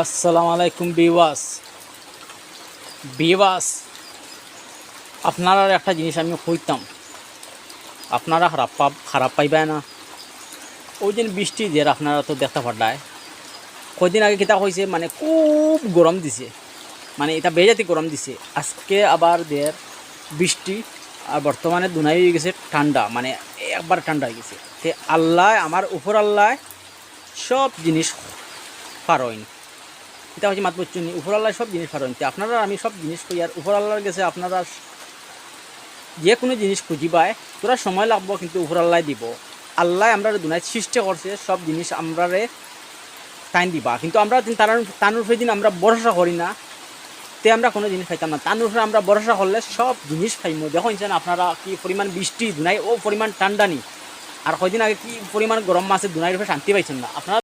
আসসালামু আলাইকুম বিওয়াস বিওয়াস আপনারা একটা জিনিস আমি কইতাম, আপনারা খারাপ পাইবে না। ওই দিন বৃষ্টি দিয়ে আপনারা তো দেখতে পাঠায় কয়দিন আগে কিতা হয়েছে, মানে খুব গরম দিছে, মানে এটা বেজাতি গরম দিছে। আজকে আবার দের বৃষ্টি, আর বর্তমানে দুনাই হয়ে গেছে ঠান্ডা, মানে একবার ঠান্ডা হয়ে গেছে। তে আল্লাহ আমার উপর আল্লাহ সব জিনিস পারইন, এটা হচ্ছে মাত বচ্চুনি উপর আল্লাহ সব জিনিস পারইন। তে আপনারা আমি সব জিনিস কই, আর উপর আল্লাহর গেছে আপনারা যে কোনো জিনিস খুঁজিবায় তোরা সময় লাগবো, কিন্তু উপর আল্লাহ দিব। আল্লাহ আমরা দুনিয়ায় সৃষ্টি করছে, সব জিনিস আমরারে টাইম দিবা, কিন্তু আমরা তার উপরে দিন আমরা ভরসা করি না, তে আমরা কোনো জিনিস পাইতাম না। তার উপরে আমরা ভরসা করলে সব জিনিস পাইমো। দেখেন আপনারা কি পরিমাণ বৃষ্টি দুনাই, ও পরিমাণ ঠান্ডা নি, আর কয়দিন আগে কি পরিমাণ গরম মাসে দুনাইয়ের উপরে শান্তি পাইছেন না আপনারা।